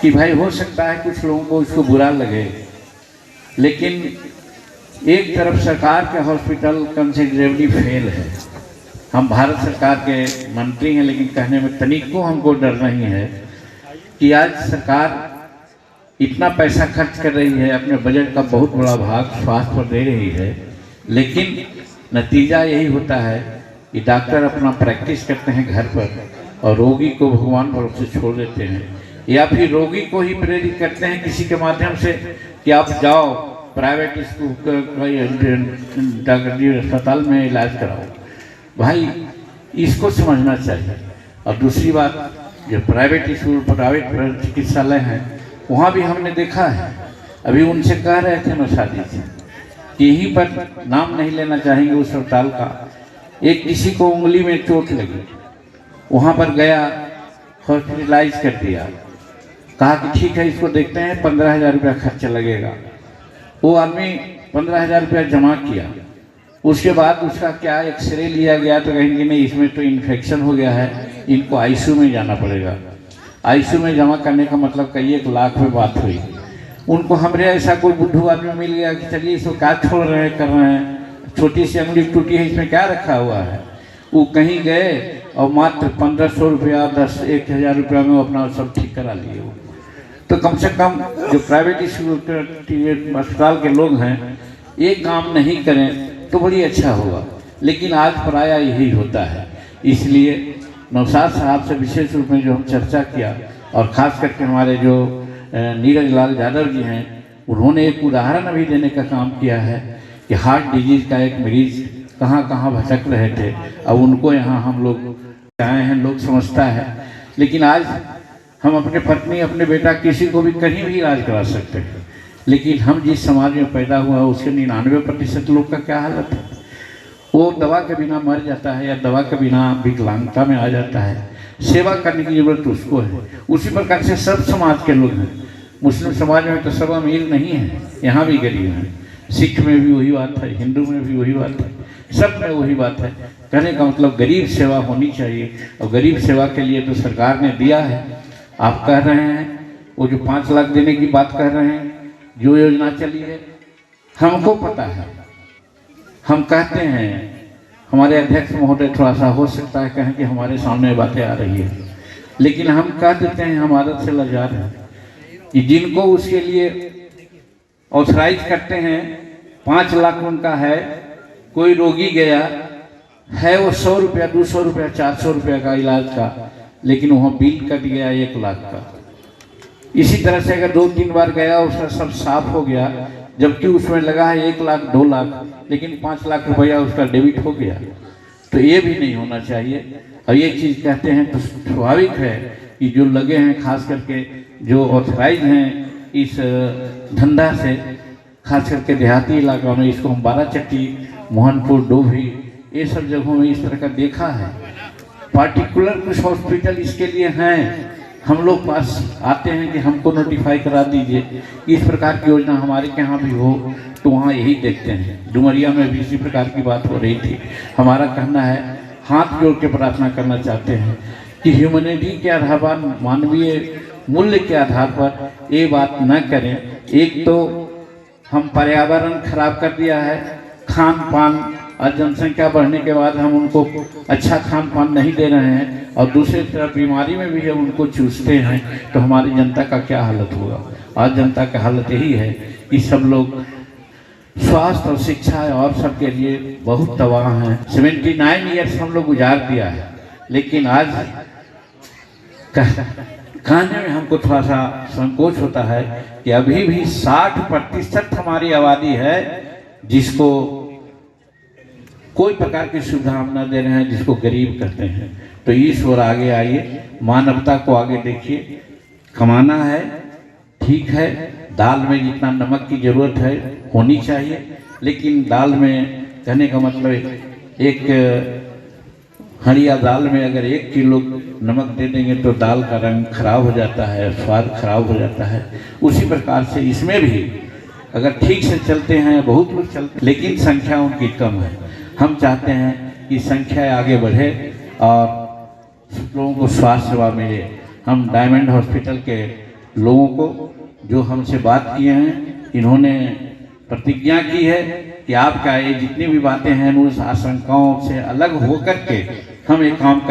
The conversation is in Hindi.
कि भाई हो सकता है कुछ लोगों को इसको बुरा लगे, लेकिन एक तरफ सरकार के हॉस्पिटल कंसिडरेबली फेल है। हम भारत सरकार के मंत्री हैं, लेकिन कहने में तनिक को हमको डर नहीं है कि आज सरकार इतना पैसा खर्च कर रही है, अपने बजट का बहुत बड़ा भाग स्वास्थ्य पर दे रही है, लेकिन नतीजा यही होता है कि डॉक्टर अपना प्रैक्टिस करते हैं घर पर और रोगी को भगवान भरोसे छोड़ देते हैं, या फिर रोगी को ही प्रेरित करते हैं किसी के माध्यम से कि आप जाओ प्राइवेट अस्पताल में इलाज कराओ। भाई इसको समझना चाहिए। और दूसरी बात, जो प्राइवेट स्कूल प्राइवेट चिकित्सालय हैं वहाँ भी हमने देखा है, अभी उनसे कह रहे थे नौशादी से कि यहीं पर नाम नहीं लेना चाहेंगे उस अस्पताल का, एक किसी को उंगली में चोट लगी, वहाँ पर गया, हॉस्पिटलाइज कर दिया, कहा कि ठीक है इसको देखते हैं 15,000 रुपया खर्चा लगेगा। वो आदमी 15,000 रुपया जमा किया, उसके बाद उसका क्या एक्सरे लिया गया तो कहेंगे नहीं इसमें तो इन्फेक्शन हो गया है, इनको आईसीयू में जाना पड़ेगा। आईसीयू में जमा करने का मतलब कई 1 लाख में बात हुई। उनको हमरे ऐसा कोई बुद्धू आदमी मिल गया कि चलिए इसको क्या छोड़ रहे हैं, कर रहे हैं, छोटी सी अंगुली टूटी है, इसमें क्या रखा हुआ है। वो कहीं गए और मात्र 1500 रुपया 1,000 रुपया में अपना सब ठीक करा लिए। वो तो कम से कम जो प्राइवेट अस्पताल के लोग हैं एक काम नहीं करें तो बड़ी अच्छा होगा, लेकिन आज प्रायः यही होता है। इसलिए नौशाद साहब से विशेष रूप में जो हम चर्चा किया, और ख़ास करके हमारे जो नीरज लाल यादव जी हैं, उन्होंने एक उदाहरण अभी देने का काम किया है कि हार्ट डिजीज़ का एक मरीज कहाँ कहाँ भटक रहे थे, अब उनको यहाँ हम लोग आए हैं, लोग समझता है। लेकिन आज हम अपने पत्नी, अपने बेटा, किसी को भी कहीं भी इलाज करा सकते हैं, लेकिन हम जिस समाज में पैदा हुआ उसके 99% लोग का क्या हालत है, वो दवा के बिना मर जाता है या दवा के बिना विकलांगता में आ जाता है। सेवा करने की जरूरत उसको है। उसी प्रकार से सब समाज के लोग हैं। मुस्लिम समाज में तो सब अमीर नहीं है, यहाँ भी गरीब हैं। सिख में भी वही बात है, हिंदू में भी वही बात है, सब में वही बात है। कहने का मतलब गरीब सेवा होनी चाहिए, और गरीब सेवा के लिए तो सरकार ने दिया है। आप कह रहे हैं वो जो 5 लाख देने की बात कह रहे हैं, जो योजना चली है हमको पता है। हम कहते हैं, हमारे अध्यक्ष महोदय थोड़ा सा हो सकता है कहें कि हमारे सामने बातें आ रही है, लेकिन हम कह देते हैं, हम आदत से लाचार हैं कि जिनको उसके लिए ऑथराइज करते हैं 5 लाख उनका है, कोई रोगी गया है वो 100 रुपया 200 रुपया 400 रुपया का इलाज का, लेकिन वहाँ बिल कट गया 1 लाख का। इसी तरह से अगर 2-3 बार गया उसका सब साफ हो गया, जबकि उसमें लगा है 1 लाख 2 लाख, लेकिन 5 लाख रुपया उसका डेबिट हो गया। तो ये भी नहीं होना चाहिए। और ये चीज़ कहते हैं तो स्वाभाविक है कि जो लगे हैं, खास करके जो ऑथराइज हैं इस धंधा से, खास करके देहाती इलाका में, इसको हम बाराचट्टी, मोहनपुर, डोभी, ये सब जगहों में इस तरह का देखा है। पार्टिकुलर कुछ हॉस्पिटल इसके लिए हैं, हम लोग पास आते हैं कि हमको नोटिफाई करा दीजिए इस प्रकार की योजना हमारे यहाँ भी हो, तो वहाँ यही देखते हैं। डुमरिया में भी इसी प्रकार की बात हो रही थी। हमारा कहना है, हाथ जोड़ के प्रार्थना करना चाहते हैं कि ह्यूमैनिटी के आधार पर, मानवीय मूल्य के आधार पर ये बात न करें। एक तो हम पर्यावरण खराब कर दिया है, खान पान, आज जनसंख्या बढ़ने के बाद हम उनको अच्छा खान पान नहीं दे रहे हैं, और दूसरी तरफ बीमारी में भी हम उनको चूसते हैं, तो हमारी जनता का क्या हालत होगा। आज जनता का हालत यही है कि सब लोग स्वास्थ्य और शिक्षा और सब के लिए बहुत तबाह हैं। 79 ईयर्स हम लोग गुजार दिया है, लेकिन आज कहने में हमको थोड़ा सा संकोच होता है कि अभी भी 60% हमारी आबादी है जिसको कोई प्रकार की सुविधा हम न दे रहे हैं, जिसको गरीब कहते हैं। तो इस ओर आगे आइए, मानवता को आगे देखिए। कमाना है, ठीक है, दाल में जितना नमक की ज़रूरत है होनी चाहिए, लेकिन दाल में कहने का मतलब एक हरिया दाल में अगर 1 किलो नमक दे देंगे तो दाल का रंग खराब हो जाता है, स्वाद खराब हो जाता है। उसी प्रकार से इसमें भी अगर ठीक से चलते हैं, बहुत लोग चलते, लेकिन संख्या उनकी कम है। हम चाहते हैं कि संख्या आगे बढ़े और लोगों को स्वास्थ्य सेवा मिले। हम डायमंड हॉस्पिटल के लोगों को जो हमसे बात किए हैं, इन्होंने प्रतिज्ञा की है कि आपका ये जितनी भी बातें हैं उस आशंकाओं से अलग होकर के हम एक काम करने